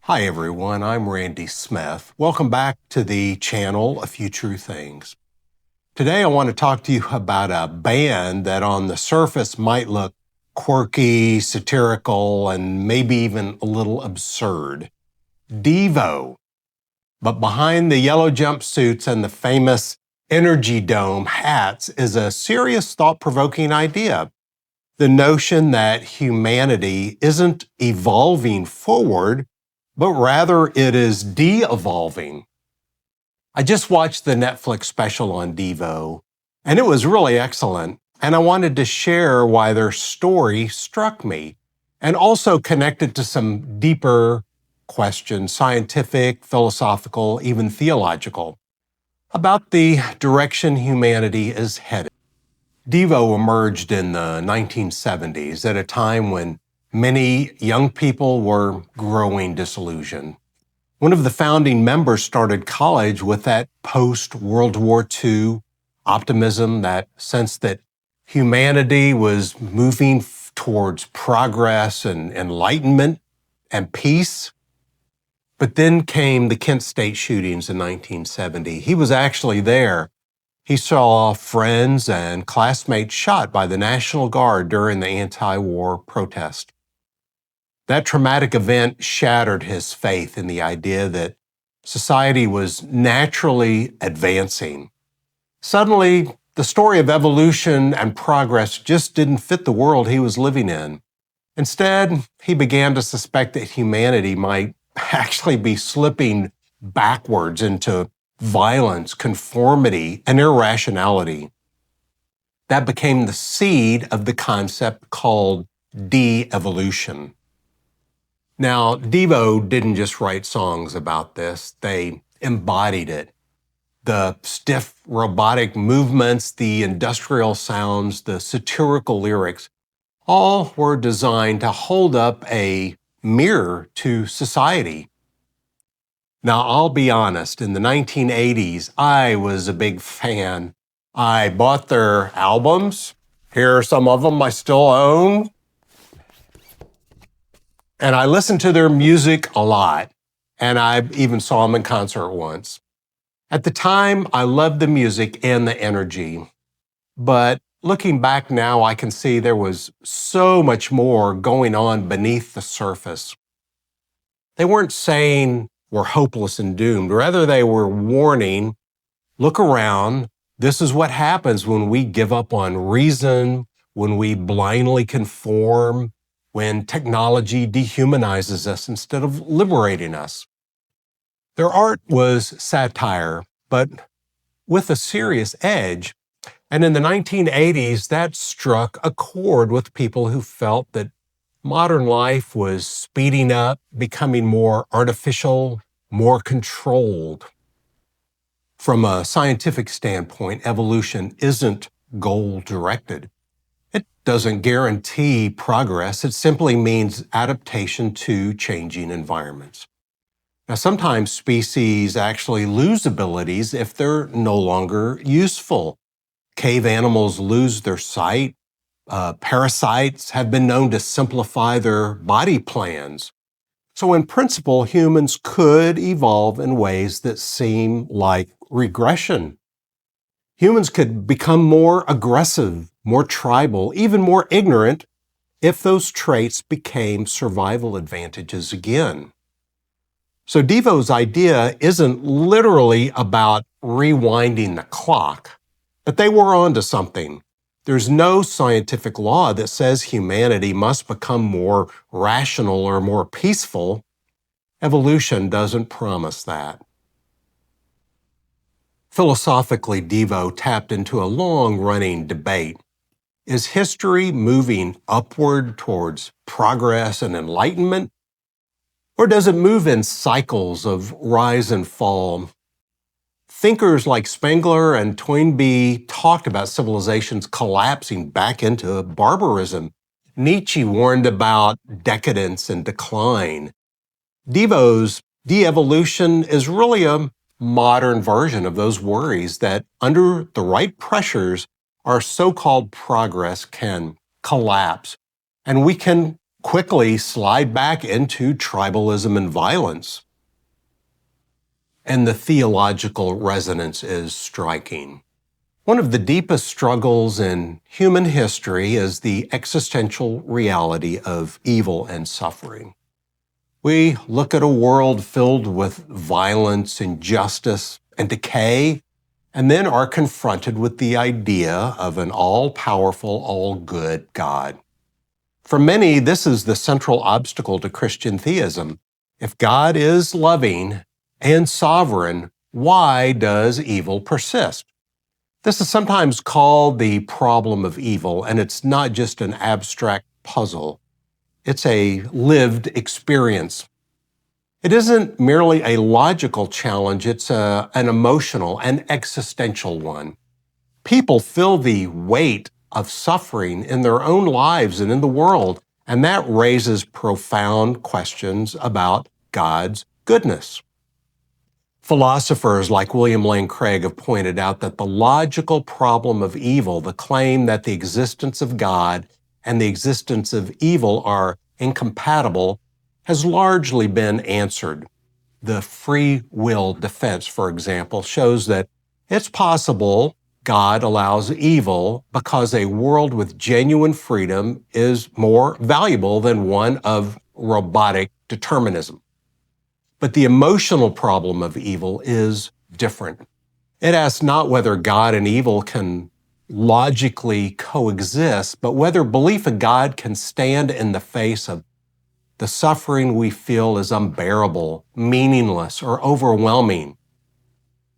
Hi everyone, I'm Randy Smith. Welcome back to the channel A Few True Things. Today I want to talk to you about a band that on the surface might look quirky, satirical, and maybe even a little absurd. Devo. But behind the yellow jumpsuits and the famous energy dome hats is a serious, thought-provoking idea. The notion that humanity isn't evolving forward, but rather it is de-evolving. I just watched the Netflix special on Devo, and it was really excellent, and I wanted to share why their story struck me, and also connect it to some deeper questions, scientific, philosophical, even theological, about the direction humanity is headed. Devo emerged in the 1970s at a time when many young people were growing disillusioned. One of the founding members started college with that post-World War II optimism, that sense that humanity was moving towards progress and enlightenment and peace. But then came the Kent State shootings in 1970. He was actually there. He saw friends and classmates shot by the National Guard during the anti-war protest. That traumatic event shattered his faith in the idea that society was naturally advancing. Suddenly, the story of evolution and progress just didn't fit the world he was living in. Instead, he began to suspect that humanity might actually be slipping backwards into violence, conformity, and irrationality. That became the seed of the concept called de-evolution. Now, Devo didn't just write songs about this, they embodied it. The stiff robotic movements, the industrial sounds, the satirical lyrics, all were designed to hold up a mirror to society. Now, I'll be honest, in the 1980s, I was a big fan. I bought their albums. Here are some of them I still own. And I listened to their music a lot. And I even saw them in concert once. At the time, I loved the music and the energy. But looking back now, I can see there was so much more going on beneath the surface. They weren't saying we're hopeless and doomed. Rather, they were warning, look around. This is what happens when we give up on reason, when we blindly conform, when technology dehumanizes us instead of liberating us. Their art was satire, but with a serious edge. And in the 1980s, that struck a chord with people who felt that modern life was speeding up, becoming more artificial, more controlled. From a scientific standpoint, evolution isn't goal-directed. It doesn't guarantee progress. It simply means adaptation to changing environments. Now, sometimes species actually lose abilities if they're no longer useful. Cave animals lose their sight. Parasites have been known to simplify their body plans. So in principle, humans could evolve in ways that seem like regression. Humans could become more aggressive, more tribal, even more ignorant if those traits became survival advantages again. So Devo's idea isn't literally about rewinding the clock, but they were onto something. There's no scientific law that says humanity must become more rational or more peaceful. Evolution doesn't promise that. Philosophically, Devo tapped into a long-running debate. Is history moving upward towards progress and enlightenment? Or does it move in cycles of rise and fall? Thinkers like Spengler and Toynbee talked about civilizations collapsing back into barbarism. Nietzsche warned about decadence and decline. Devo's de-evolution is really a modern version of those worries that under the right pressures, our so-called progress can collapse, and we can quickly slide back into tribalism and violence. And the theological resonance is striking. One of the deepest struggles in human history is the existential reality of evil and suffering. We look at a world filled with violence, injustice, and decay, and then are confronted with the idea of an all-powerful, all-good God. For many, this is the central obstacle to Christian theism. If God is loving and sovereign, why does evil persist? This is sometimes called the problem of evil, and it's not just an abstract puzzle. It's a lived experience. It isn't merely a logical challenge, it's an emotional and existential one. People feel the weight of suffering in their own lives and in the world, and that raises profound questions about God's goodness. Philosophers like William Lane Craig have pointed out that the logical problem of evil, the claim that the existence of God and the existence of evil are incompatible, has largely been answered. The free will defense, for example, shows that it's possible God allows evil because a world with genuine freedom is more valuable than one of robotic determinism. But the emotional problem of evil is different. It asks not whether God and evil can logically coexist, but whether belief in God can stand in the face of the suffering we feel is unbearable, meaningless, or overwhelming.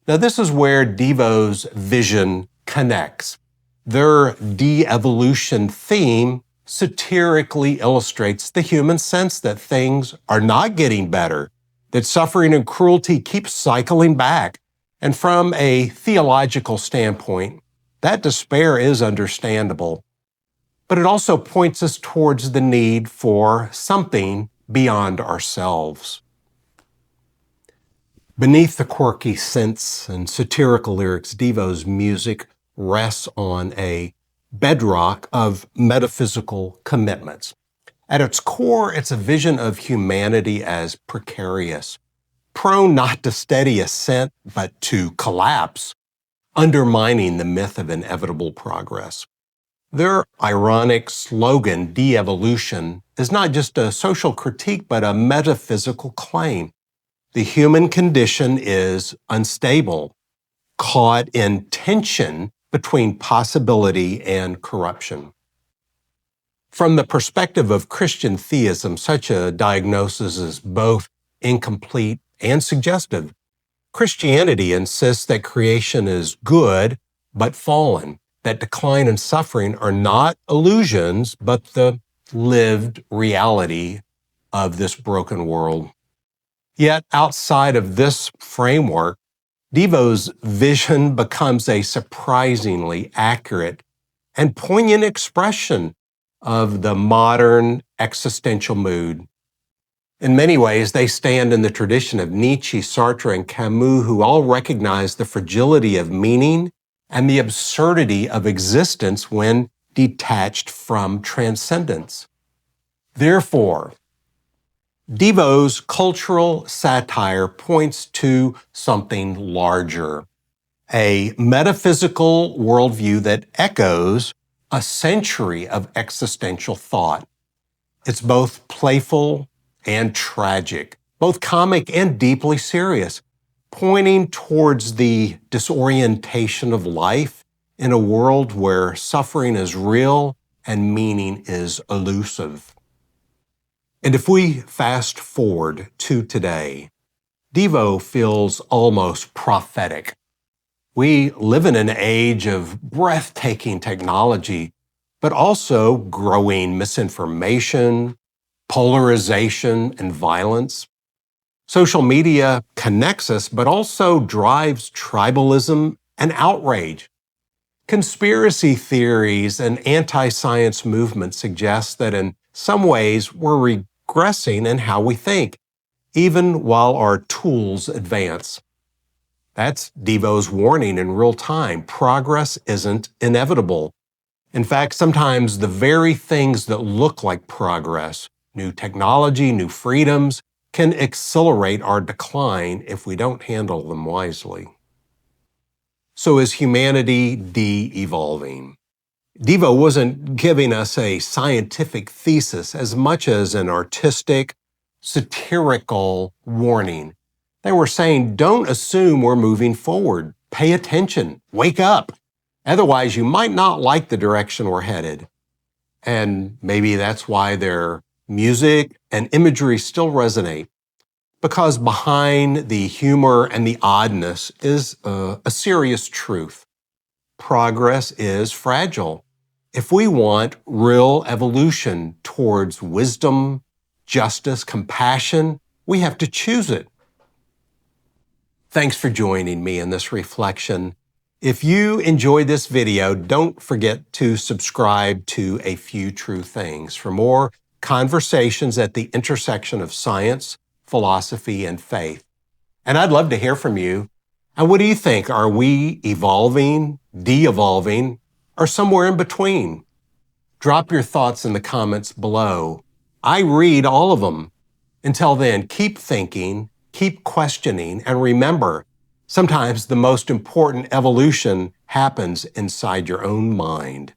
Now, this is where Devo's vision connects. Their de-evolution theme satirically illustrates the human sense that things are not getting better, that suffering and cruelty keep cycling back. And from a theological standpoint, that despair is understandable. But it also points us towards the need for something beyond ourselves. Beneath the quirky synths and satirical lyrics, Devo's music rests on a bedrock of metaphysical commitments. At its core, it's a vision of humanity as precarious, prone not to steady ascent, but to collapse, undermining the myth of inevitable progress. Their ironic slogan, de-evolution, is not just a social critique, but a metaphysical claim. The human condition is unstable, caught in tension between possibility and corruption. From the perspective of Christian theism, such a diagnosis is both incomplete and suggestive. Christianity insists that creation is good but fallen, that decline and suffering are not illusions, but the lived reality of this broken world. Yet, outside of this framework, Devo's vision becomes a surprisingly accurate and poignant expression of the modern existential mood. In many ways, they stand in the tradition of Nietzsche, Sartre, and Camus, who all recognize the fragility of meaning and the absurdity of existence when detached from transcendence. Therefore, Devo's cultural satire points to something larger, a metaphysical worldview that echoes a century of existential thought. It's both playful and tragic, both comic and deeply serious, pointing towards the disorientation of life in a world where suffering is real and meaning is elusive. And if we fast forward to today, Devo feels almost prophetic. We live in an age of breathtaking technology, but also growing misinformation, polarization, and violence. Social media connects us, but also drives tribalism and outrage. Conspiracy theories and anti-science movements suggest that in some ways we're regressing in how we think, even while our tools advance. That's Devo's warning in real time. Progress isn't inevitable. In fact, sometimes the very things that look like progress, new technology, new freedoms, can accelerate our decline if we don't handle them wisely. So is humanity de-evolving? Devo wasn't giving us a scientific thesis as much as an artistic, satirical warning. They were saying, don't assume we're moving forward. Pay attention. Wake up. Otherwise, you might not like the direction we're headed. And maybe that's why their music and imagery still resonate. Because behind the humor and the oddness is a serious truth. Progress is fragile. If we want real evolution towards wisdom, justice, compassion, we have to choose it. Thanks for joining me in this reflection. If you enjoyed this video, don't forget to subscribe to A Few True Things for more conversations at the intersection of science, philosophy, and faith. And I'd love to hear from you. And what do you think? Are we evolving, de-evolving, or somewhere in between? Drop your thoughts in the comments below. I read all of them. Until then, keep thinking, keep questioning, and remember, sometimes the most important evolution happens inside your own mind.